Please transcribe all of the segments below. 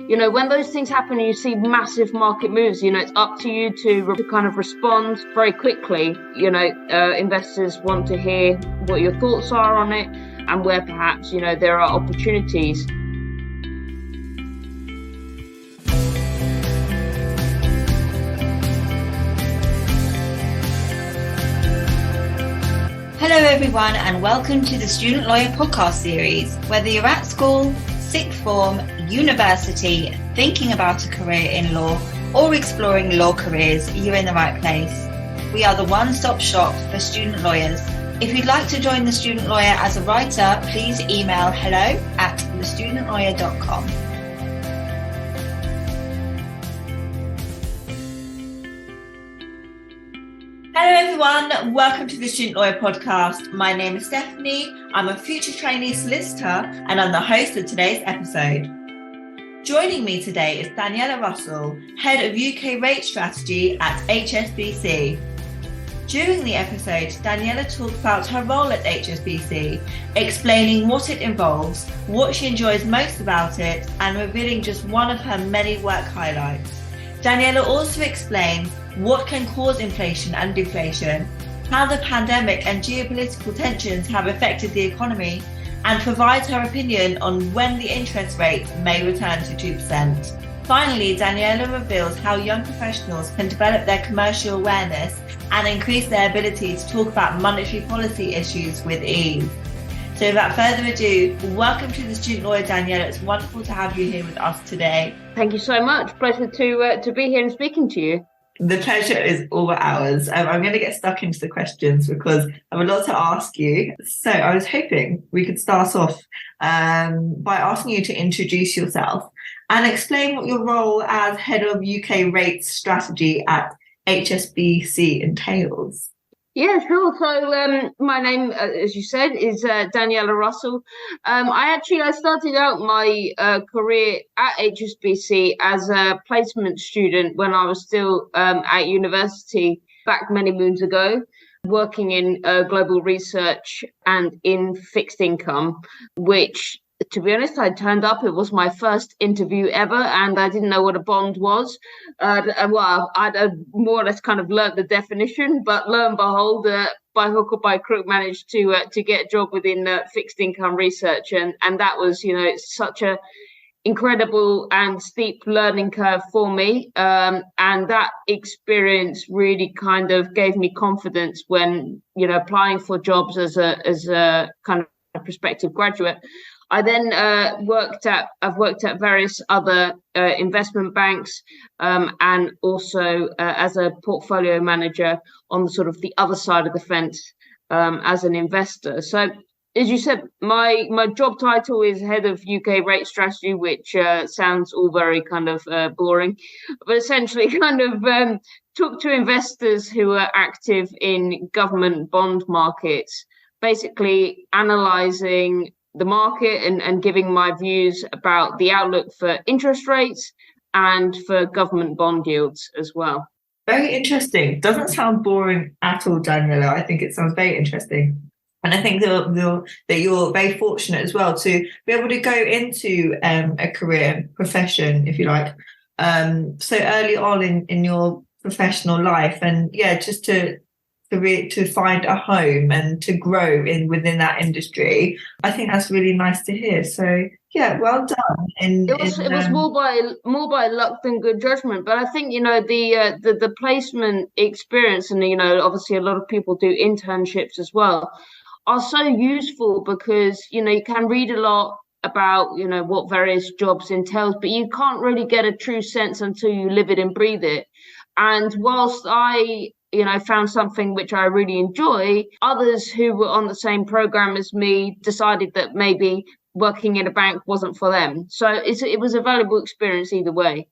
when those things happen, you see massive market moves, it's up to you to kind of respond very quickly. Investors want to hear what your thoughts are on it and where perhaps, there are opportunities. Hello everyone, and welcome to the Student Lawyer podcast series. Whether you're at school, sixth form, university, thinking about a career in law, or exploring law careers, you're in the right place. We are the one-stop shop for student lawyers. If you'd like to join the Student Lawyer as a writer, please email hello@thestudentlawyer.com. Hello everyone, welcome to the Student Lawyer podcast. My name is Stephanie, I'm a future trainee solicitor and I'm the host of today's episode. Joining me today is Daniela Russell, Head of UK Rate Strategy at HSBC. During the episode, Daniela talks about her role at HSBC, explaining what it involves, what she enjoys most about it, and revealing just one of her many work highlights. Daniela also explains what can cause inflation and deflation, how the pandemic and geopolitical tensions have affected the economy, and provides her opinion on when the interest rate may return to 2%. Finally, Daniela reveals how young professionals can develop their commercial awareness and increase their ability to talk about monetary policy issues with ease. So without further ado, welcome to the Student Lawyer, Daniela. It's wonderful to have you here with us today. Thank you so much. Pleasure to be here and speaking to you. The pleasure is all ours. I'm going to get stuck into the questions because I have a lot to ask you. So I was hoping we could start off by asking you to introduce yourself and explain what your role as Head of UK Rates Strategy at HSBC entails. Yeah, sure. So my name, as you said, is Daniela Russell. I started out my career at HSBC as a placement student when I was still at university back many moons ago, working in global research and in fixed income, which, to be honest, I turned up. It was my first interview ever, and I didn't know what a bond was. I'd more or less kind of learnt the definition, but lo and behold, by hook or by crook, managed to get a job within fixed income research, and that was, it's such a incredible and steep learning curve for me, and that experience really kind of gave me confidence when applying for jobs as a kind of a prospective graduate. I then I've worked at various other investment banks and also as a portfolio manager on the sort of the other side of the fence as an investor. So, as you said, my job title is Head of UK Rate Strategy, which sounds all very kind of boring, but essentially kind of talk to investors who are active in government bond markets, basically analysing the market and giving my views about the outlook for interest rates and for government bond yields as well. Very interesting. Doesn't sound boring at all, Daniela. I think it sounds very interesting. And I think that you're very fortunate as well to be able to go into a career profession, if you like, so early on in your professional life. And yeah, just to find a home and to grow within that industry. I think that's really nice to hear. So yeah, well done. It was more by luck than good judgment. But I think the placement experience, and obviously a lot of people do internships as well, are so useful because you can read a lot about what various jobs entails, but you can't really get a true sense until you live it and breathe it. And whilst I found something which I really enjoy, others who were on the same program as me decided that maybe working in a bank wasn't for them. So it was a valuable experience either way.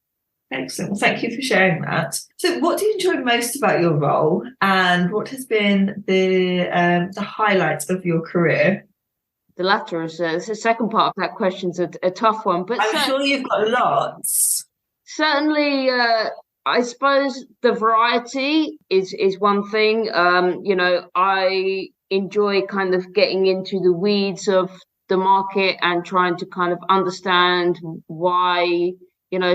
Excellent. Well, thank you for sharing that. So what do you enjoy most about your role, and what has been the highlights of your career? The latter is the second part of that question is a tough one. But I'm sure you've got lots. Certainly, I suppose the variety is one thing. I enjoy kind of getting into the weeds of the market and trying to kind of understand why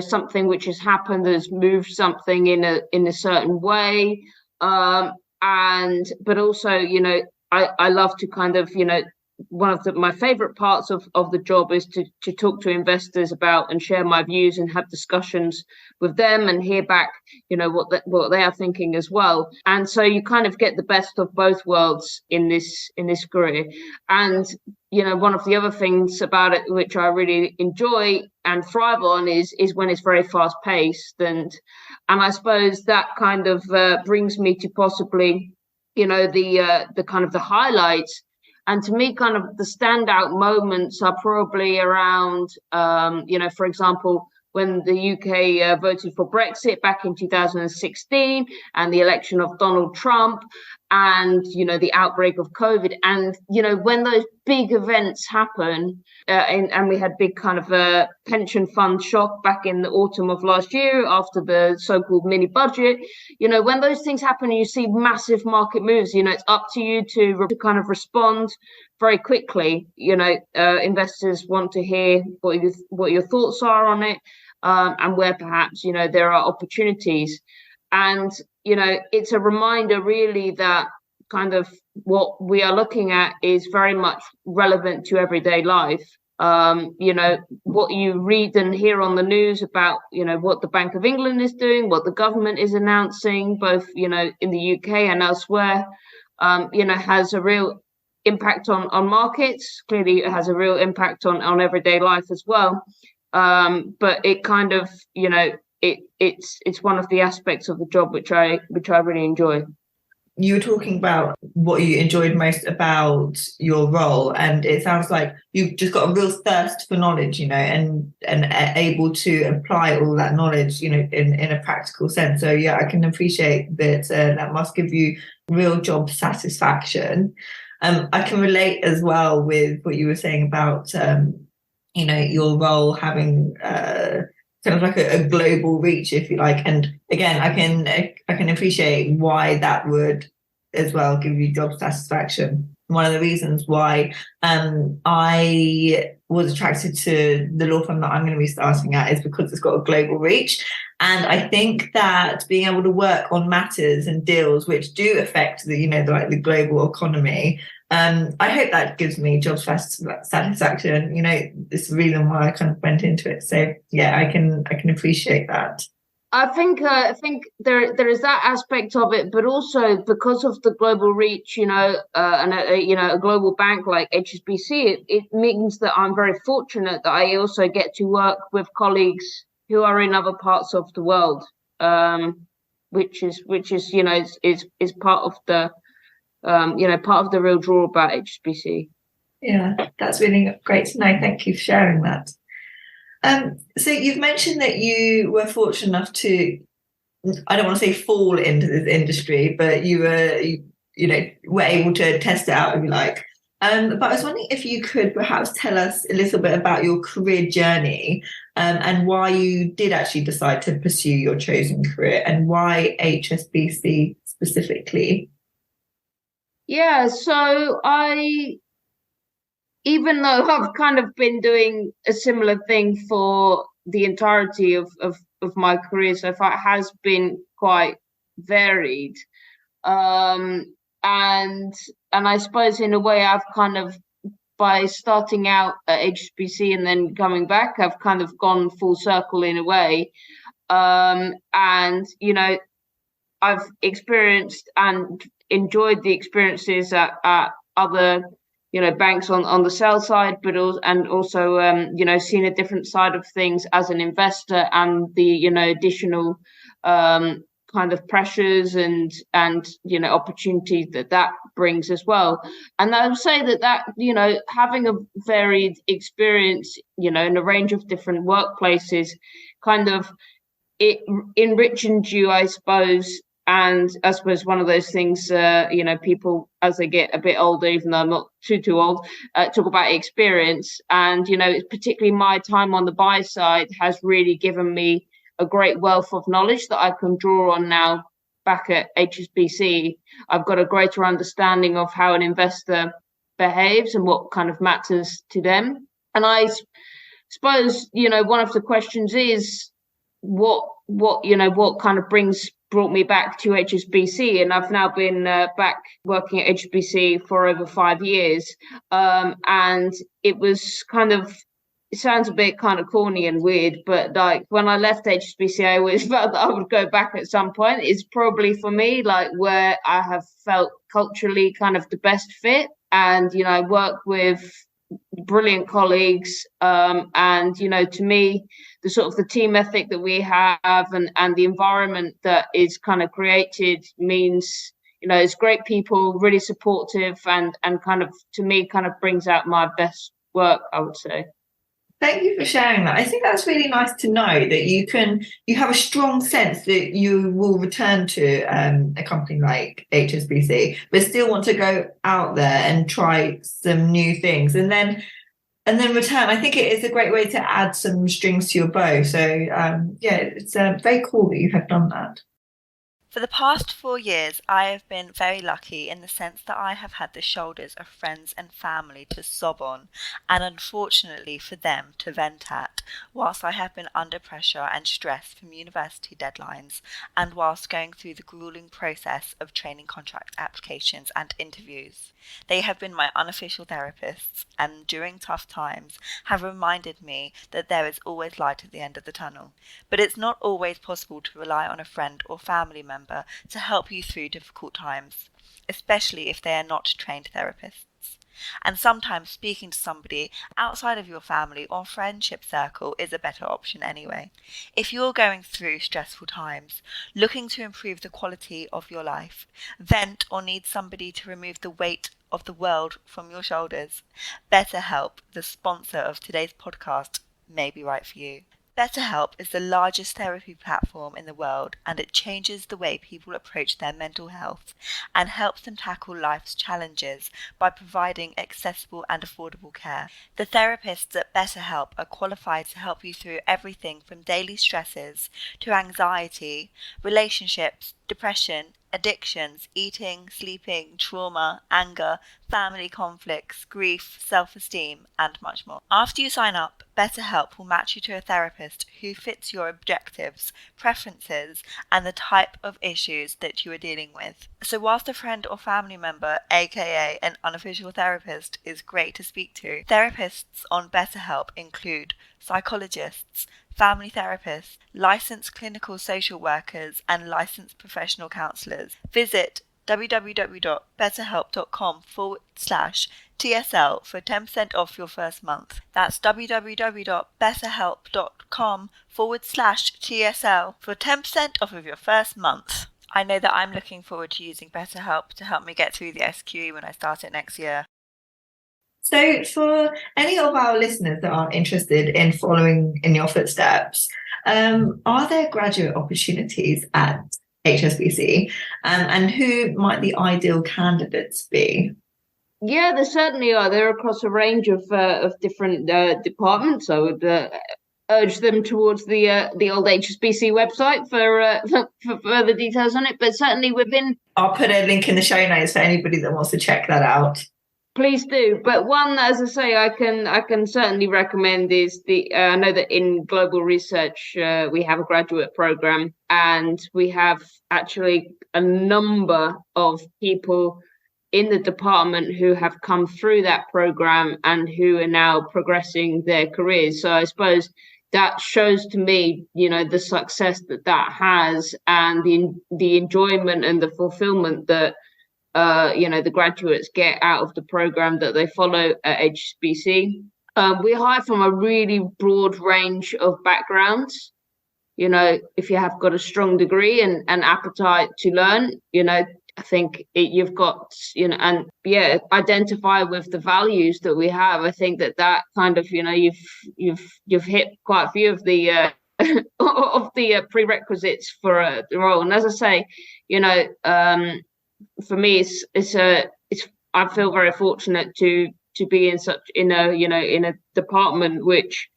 something which has happened has moved something in a certain way. But also, I love to kind of, one of my favorite parts of the job is to talk to investors about and share my views and have discussions with them and hear back, what they are thinking as well. And so you kind of get the best of both worlds in this career. And, one of the other things about it, which I really enjoy and thrive on is when it's very fast paced. And I suppose that kind of brings me to possibly, the kind of the highlights. And to me, kind of the standout moments are probably around, for example, when the UK voted for Brexit back in 2016 and the election of Donald Trump and, the outbreak of COVID. And, when those big events happen and we had big kind of a pension fund shock back in the autumn of last year after the so-called mini budget, when those things happen and you see massive market moves, it's up to you to kind of respond very quickly. Investors want to hear what your thoughts are on it, and where perhaps, there are opportunities. And, it's a reminder really that kind of what we are looking at is very much relevant to everyday life. What you read and hear on the news about, what the Bank of England is doing, what the government is announcing, both, in the UK and elsewhere, has a real impact on markets. Clearly, it has a real impact on everyday life as well. But it kind of, it's one of the aspects of the job which I really enjoy. You were talking about what you enjoyed most about your role, and it sounds like you've just got a real thirst for knowledge, and able to apply all that knowledge, in a practical sense. So yeah, I can appreciate that. That must give you real job satisfaction. I can relate as well with what you were saying about, your role having kind of like a global reach, if you like. And again, I can appreciate why that would as well give you job satisfaction. One of the reasons why I was attracted to the law firm that I'm going to be starting at is because it's got a global reach. And I think that being able to work on matters and deals which do affect the global economy, I hope that gives me job satisfaction. This is the reason why I kind of went into it. So yeah, I can appreciate that. I think there is that aspect of it, but also because of the global reach, and a global bank like HSBC, it means that I'm very fortunate that I also get to work with colleagues who are in other parts of the world, which is is part of the part of the real draw about HSBC. Yeah, that's really great to know. Thank you for sharing that. So you've mentioned that you were fortunate enough to, I don't want to say fall into this industry, but you were able to test it out, if you like. But I was wondering if you could perhaps tell us a little bit about your career journey, and why you did actually decide to pursue your chosen career, and why HSBC specifically. Yeah, so even though I've kind of been doing a similar thing for the entirety of my career so far, it has been quite varied. And I suppose in a way I've kind of, by starting out at HSBC and then coming back, I've kind of gone full circle in a way. And, I've experienced and enjoyed the experiences at other banks on the sell side, but also seeing a different side of things as an investor, and the additional kind of pressures and opportunities that brings as well. And I would say that having a varied experience in a range of different workplaces kind of it enriches you, I suppose. And I suppose one of those things, people as they get a bit older, even though I'm not too old, talk about experience. And, it's particularly my time on the buy side has really given me a great wealth of knowledge that I can draw on now back at HSBC. I've got a greater understanding of how an investor behaves and what kind of matters to them. And I suppose, one of the questions is what kind of brought me back to HSBC, and I've now been back working at HSBC for over 5 years, and it was it sounds a bit kind of corny and weird, but like when I left HSBC, I always felt that I would go back at some point. It's probably for me like where I have felt culturally kind of the best fit, and I work with brilliant colleagues, and to me the sort of the team ethic that we have and the environment that is kind of created means it's great people, really supportive, and kind of to me kind of brings out my best work, I would say. Thank you for sharing that. I think that's really nice to know that you have a strong sense that you will return to a company like HSBC, but still want to go out there and try some new things and then return. I think it is a great way to add some strings to your bow. So it's very cool that you have done that. For the past 4 years, I have been very lucky in the sense that I have had the shoulders of friends and family to sob on, and unfortunately for them to vent at, whilst I have been under pressure and stress from university deadlines, and whilst going through the grueling process of training contract applications and interviews. They have been my unofficial therapists, and during tough times have reminded me that there is always light at the end of the tunnel. But it's not always possible to rely on a friend or family member to help you through difficult times, especially if they are not trained therapists. And sometimes speaking to somebody outside of your family or friendship circle is a better option anyway. If you're going through stressful times, looking to improve the quality of your life, vent, or need somebody to remove the weight of the world from your shoulders, BetterHelp, the sponsor of today's podcast, may be right for you. BetterHelp is the largest therapy platform in the world, and it changes the way people approach their mental health and helps them tackle life's challenges by providing accessible and affordable care. The therapists at BetterHelp are qualified to help you through everything from daily stresses to anxiety, relationships, depression, addictions, eating, sleeping, trauma, anger, family conflicts, grief, self-esteem, and much more. After you sign up, BetterHelp will match you to a therapist who fits your objectives, preferences, and the type of issues that you are dealing with. So whilst a friend or family member, aka an unofficial therapist, is great to speak to, therapists on BetterHelp include psychologists, family therapists, licensed clinical social workers, and licensed professional counsellors. Visit www.betterhelp.com/TSL for 10% off your first month. That's www.betterhelp.com/TSL for 10% off of your first month. I know that I'm looking forward to using BetterHelp to help me get through the SQE when I start it next year. So for any of our listeners that are interested in following in your footsteps, are there graduate opportunities at HSBC, and who might the ideal candidates be? Yeah, there certainly are. They're across a range of different departments. I would urge them towards the old HSBC website for further details on it. But certainly within, I'll put a link in the show notes for anybody that wants to check that out. Please do. But one, as I say, I can certainly recommend is I know that in global research we have a graduate program, and we have actually a number of people in the department who have come through that program and who are now progressing their careers. So I suppose that shows to me, the success that has, and the enjoyment and the fulfillment that the graduates get out of the program that they follow at HSBC. We hire from a really broad range of backgrounds. If you have got a strong degree and appetite to learn, I think you've got, identify with the values that we have. I think that kind of, you've hit quite a few of the of the prerequisites for the role. And as I say, for me, it's I feel very fortunate to be in a department which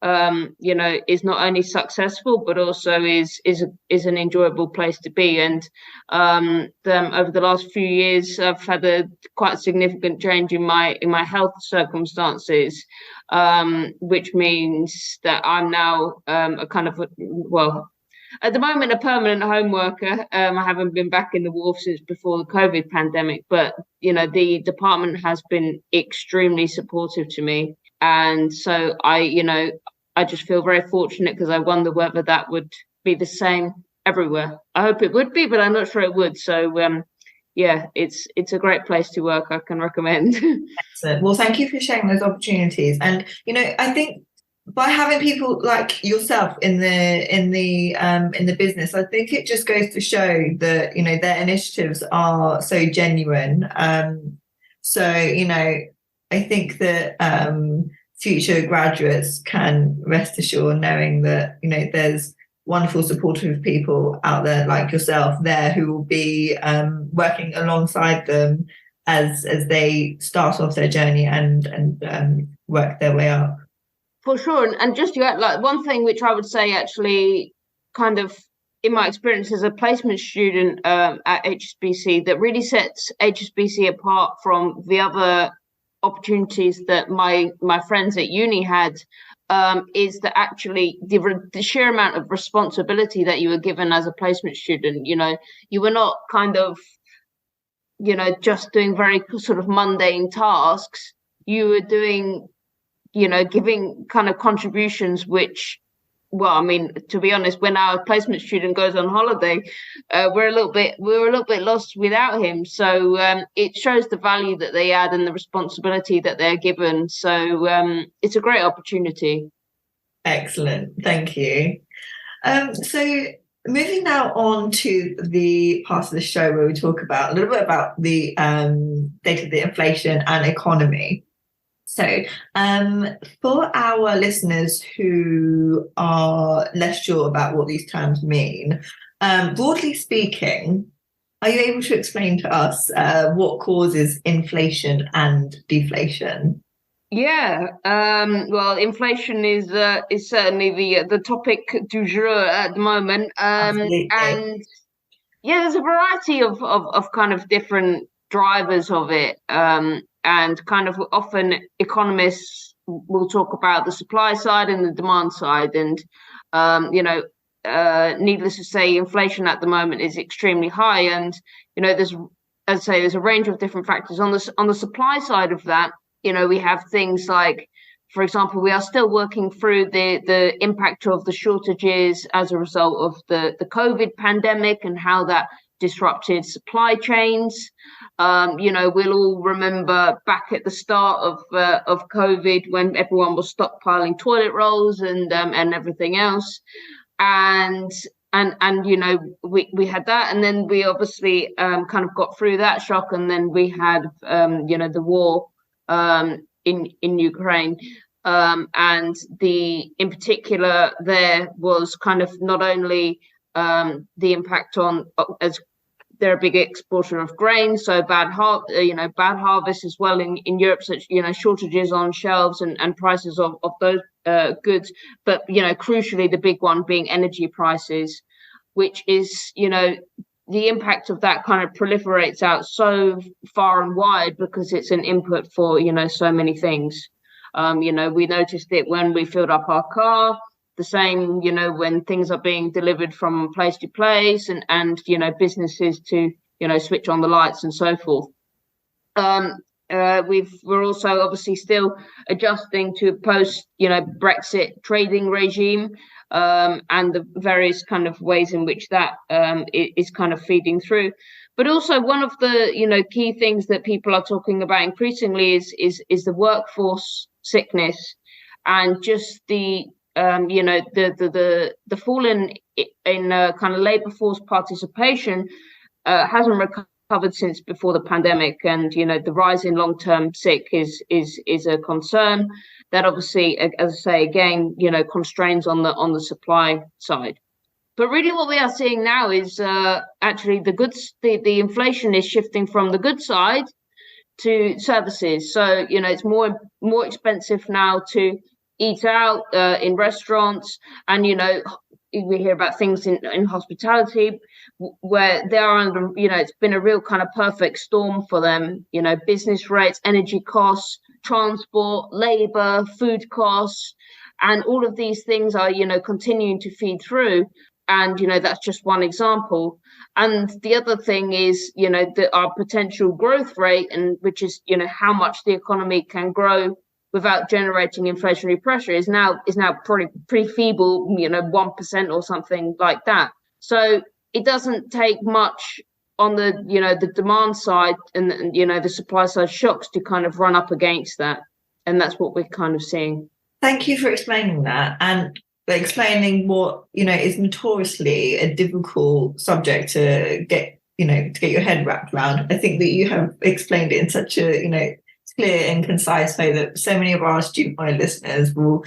is not only successful but also is an enjoyable place to be. And over the last few years, I've had a quite significant change in my health circumstances, which means that I'm now at the moment a permanent home worker. I haven't been back in the wharf since before the COVID pandemic, but the department has been extremely supportive to me. And so I just feel very fortunate, because I wonder whether that would be the same everywhere. I hope it would be, but I'm not sure it would. So, it's a great place to work. I can recommend. Excellent. Well, thank you for sharing those opportunities. And, I think by having people like yourself in the business, I think it just goes to show that, their initiatives are so genuine. So, I think that future graduates can rest assured knowing that, there's wonderful supportive people out there like yourself there who will be working alongside them as they start off their journey and work their way up. For sure. And just to add, like, one thing which I would say actually kind of in my experience as a placement student at HSBC that really sets HSBC apart from the other opportunities that my friends at uni had, is that actually the sheer amount of responsibility that you were given as a placement student. You were not kind of just doing very sort of mundane tasks. You were doing giving kind of contributions which, well, I mean, to be honest, when our placement student goes on holiday, we're a little bit lost without him. So it shows the value that they add and the responsibility that they're given. So it's a great opportunity. Excellent, thank you. So moving now on to the part of the show where we talk about a little bit about the data of the inflation and economy. So for our listeners who are less sure about what these terms mean, broadly speaking, are you able to explain to us what causes inflation and deflation? Yeah, well, inflation is certainly the topic du jour at the moment. And yeah, there's a variety of kind of different drivers of it. And kind of often economists will talk about the supply side and the demand side. And, needless to say, inflation at the moment is extremely high. And, there's a range of different factors. On the supply side of that, we have things like, for example, we are still working through the impact of the shortages as a result of the COVID pandemic and how that disrupted supply chains. We'll all remember back at the start of COVID when everyone was stockpiling toilet rolls and everything else, and we had that, and then we obviously kind of got through that shock, and then we had the war in Ukraine, and in particular there was kind of not only the impact on, as they're a big exporter of grain, so bad harvest as well in Europe, such shortages on shelves and prices of those goods. But crucially, the big one being energy prices, which is the impact of that kind of proliferates out so far and wide because it's an input for so many things. We noticed it when we filled up our car. The same, when things are being delivered from place to place and businesses to, switch on the lights and so forth. We're also obviously still adjusting to post, Brexit trading regime and the various kind of ways in which that is kind of feeding through. But also one of the, key things that people are talking about increasingly is the workforce sickness and just the fall in kind of labour force participation hasn't recovered since before the pandemic, and the rise in long-term sick is a concern that obviously, as I say again, constrains on the supply side. But really, what we are seeing now is actually the inflation is shifting from the goods side to services. So it's more expensive now to eat out in restaurants, and we hear about things in hospitality where they are under, it's been a real kind of perfect storm for them. Business rates, energy costs, transport, labor, food costs, and all of these things are continuing to feed through. And that's just one example. And the other thing is our potential growth rate, and which is how much the economy can grow without generating inflationary pressure is now pretty feeble, 1% or something like that. So it doesn't take much on the demand side and the supply side shocks to kind of run up against that, and that's what we're kind of seeing. Thank you for explaining that and explaining what is notoriously a difficult subject to get your head wrapped around. I think that you have explained it in such a clear and concise way that so many of our student lawyer listeners will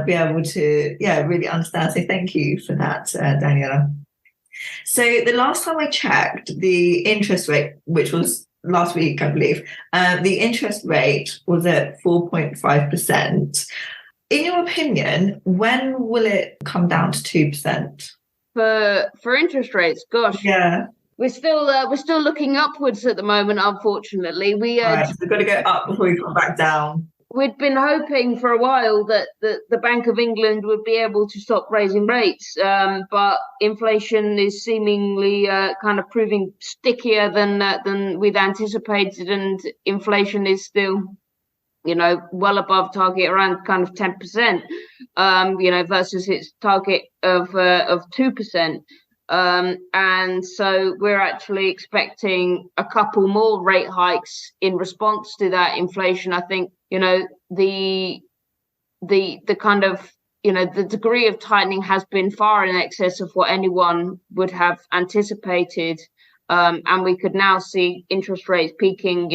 be able to really understand. So thank you for that, Daniela. So the last time I checked, the interest rate, which was last week, I believe, the interest rate was at 4.5%. In your opinion, when will it come down to 2%? For interest rates, gosh, yeah. We're still looking upwards at the moment, unfortunately. We've got to go up before we come back down. We'd been hoping for a while that the Bank of England would be able to stop raising rates, but inflation is seemingly kind of proving stickier than we'd anticipated, and inflation is still, well above target, around kind of 10%, versus its target of 2%. And so we're actually expecting a couple more rate hikes in response to that inflation. I think, the kind of, the degree of tightening has been far in excess of what anyone would have anticipated. And we could now see interest rates peaking,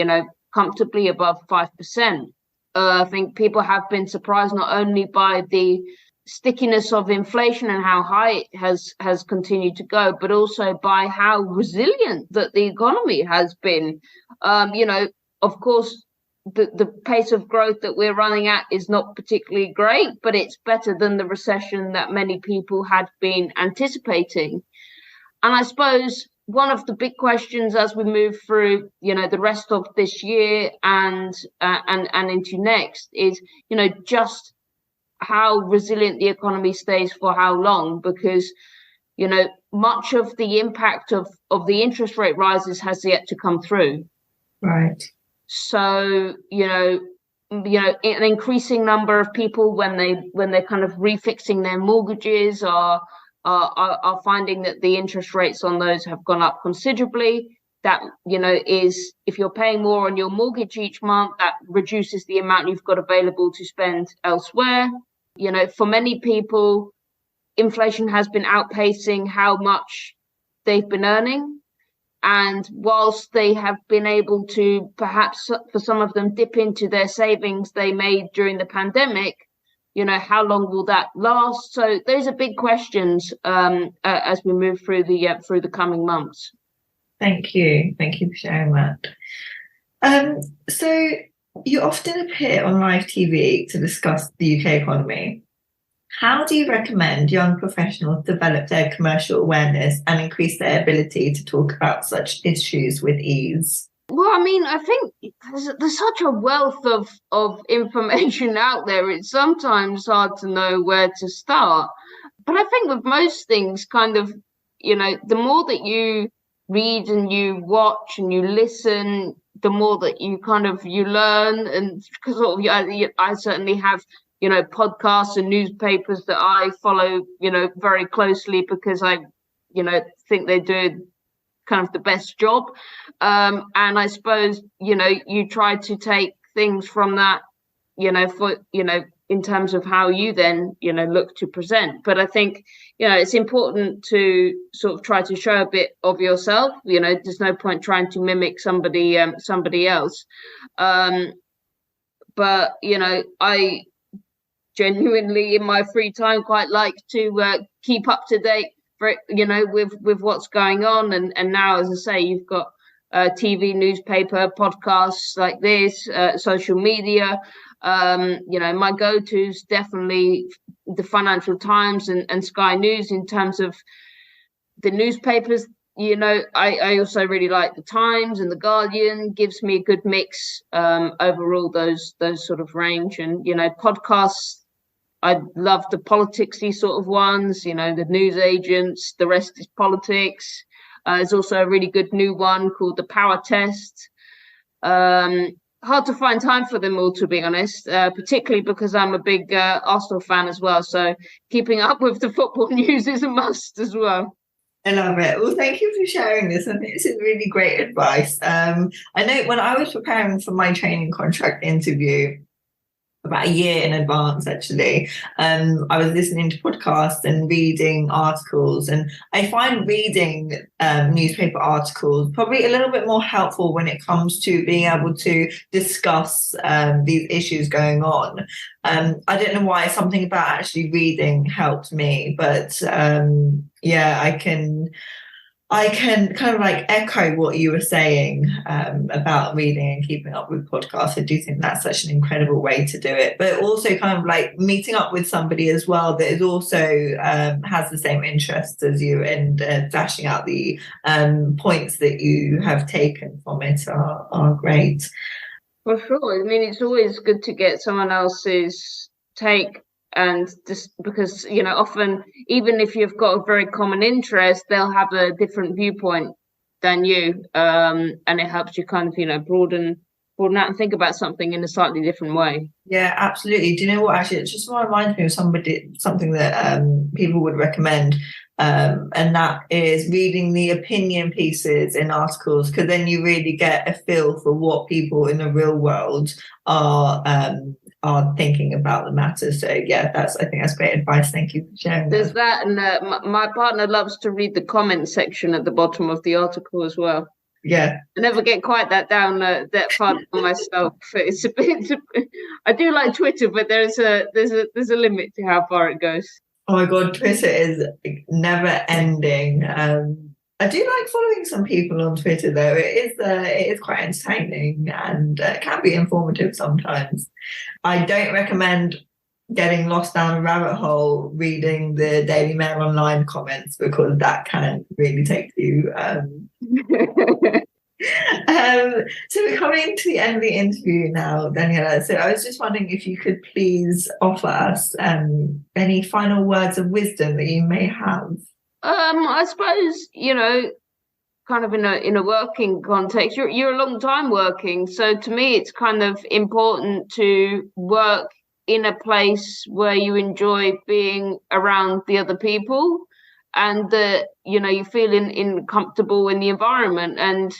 comfortably above 5%. I think people have been surprised not only by the stickiness of inflation and how high it has continued to go, but also by how resilient that the economy has been. Of course, the pace of growth that we're running at is not particularly great, but it's better than the recession that many people had been anticipating. And I suppose one of the big questions as we move through, the rest of this year and into next is, just how resilient the economy stays for how long, because much of the impact of the interest rate rises has yet to come through. Right. So an increasing number of people when they're kind of refixing their mortgages are finding that the interest rates on those have gone up considerably. That is, if you're paying more on your mortgage each month, that reduces the amount you've got available to spend elsewhere. For many people, inflation has been outpacing how much they've been earning. And whilst they have been able to, perhaps for some of them, dip into their savings they made during the pandemic, how long will that last? So those are big questions as we move through the coming months. Thank you for sharing that. So you often appear on live TV to discuss the UK economy. How do you recommend young professionals develop their commercial awareness and increase their ability to talk about such issues with ease? Well, I mean, I think there's such a wealth of information out there. It's sometimes hard to know where to start. But I think with most things, kind of, the more that you read and you watch and you listen, the more that you learn. And because I certainly have podcasts and newspapers that I follow very closely, because I think they do kind of the best job, and I suppose you try to take things from that in terms of how you then look to present. But I think it's important to sort of try to show a bit of yourself. There's no point trying to mimic somebody else. But I genuinely in my free time quite like to keep up to date with what's going on, and now, as I say, you've got TV, newspaper, podcasts like this, social media, My go-to's definitely the Financial Times and Sky News in terms of the newspapers. I also really like the Times and the Guardian. Gives me a good mix overall. Those sort of range, and podcasts. I love the politicsy sort of ones. The news agents. The rest is politics. There's also a really good new one called The Power Test. Hard to find time for them all, to be honest, particularly because I'm a big Arsenal fan as well. So keeping up with the football news is a must as well. I love it. Well, thank you for sharing this. I think this is really great advice. I know when I was preparing for my training contract interview, about a year in advance, actually, I was listening to podcasts and reading articles, and I find reading newspaper articles probably a little bit more helpful when it comes to being able to discuss these issues going on. I don't know why, something about actually reading helped me, but I can kind of like echo what you were saying about reading and keeping up with podcasts. I do think that's such an incredible way to do it, but also kind of like meeting up with somebody as well that is also has the same interests as you, and flashing out the points that you have taken from it are great. For sure. I mean, it's always good to get someone else's take. And just because, often, even if you've got a very common interest, they'll have a different viewpoint than you. And it helps you kind of, broaden out and think about something in a slightly different way. Yeah, absolutely. Do you know what? Actually, it just reminds me of something that people would recommend. And that is reading the opinion pieces in articles, because then you really get a feel for what people in the real world are thinking about the matter. So yeah, I think that's great advice. Thank you for sharing that. There's that, and my partner loves to read the comment section at the bottom of the article as well. Yeah, I never get quite that down that far for myself. It's a bit. I do like Twitter, but there's a limit to how far it goes. Oh my God, Twitter is never ending. I do like following some people on Twitter, though. It is quite entertaining and can be informative sometimes. I don't recommend getting lost down a rabbit hole reading the Daily Mail Online comments, because that can really take you. So we're coming to the end of the interview now, Daniela. So I was just wondering if you could please offer us any final words of wisdom that you may have. I suppose, kind of in a working context, you're a long time working. So to me, it's kind of important to work in a place where you enjoy being around the other people, and that, you feel comfortable in the environment. And,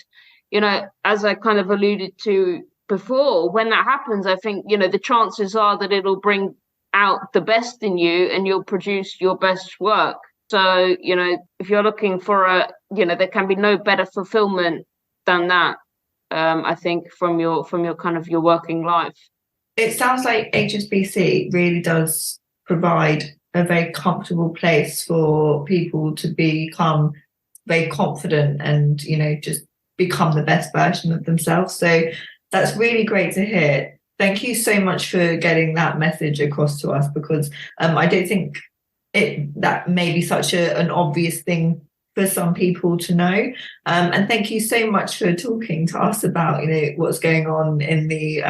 as I kind of alluded to before, when that happens, I think, the chances are that it'll bring out the best in you and you'll produce your best work. So, if you're looking for there can be no better fulfillment than that, I think, from your kind of your working life. It sounds like HSBC really does provide a very comfortable place for people to become very confident and, just become the best version of themselves. So that's really great to hear. Thank you so much for getting that message across to us, because I don't think that may be such an obvious thing for some people to know. And thank you so much for talking to us about, what's going on in the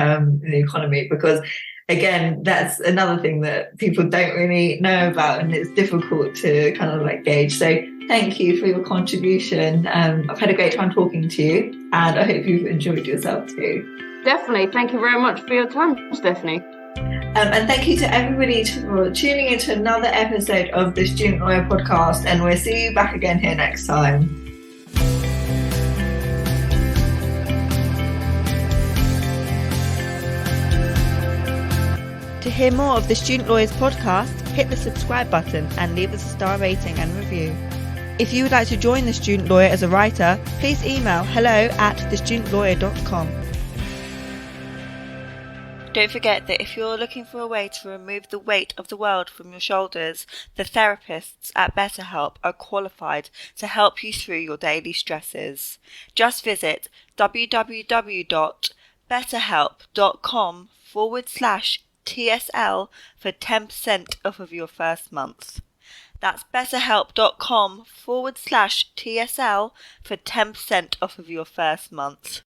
economy, because again, that's another thing that people don't really know about, and it's difficult to kind of like gauge. So thank you for your contribution. I've had a great time talking to you, and I hope you've enjoyed yourself too. Definitely. Thank you very much for your time, Stephanie. And thank you to everybody for tuning into another episode of the Student Lawyer Podcast, and we'll see you back again here next time. To hear more of the Student Lawyers Podcast, hit the subscribe button and leave us a star rating and review. If you would like to join the Student Lawyer as a writer, please email hello@thestudentlawyer.com. Don't forget that if you're looking for a way to remove the weight of the world from your shoulders, the therapists at BetterHelp are qualified to help you through your daily stresses. Just visit www.betterhelp.com betterhelp.com/TSL for 10% off of your first month. That's betterhelp.com/TSL for 10% off of your first month.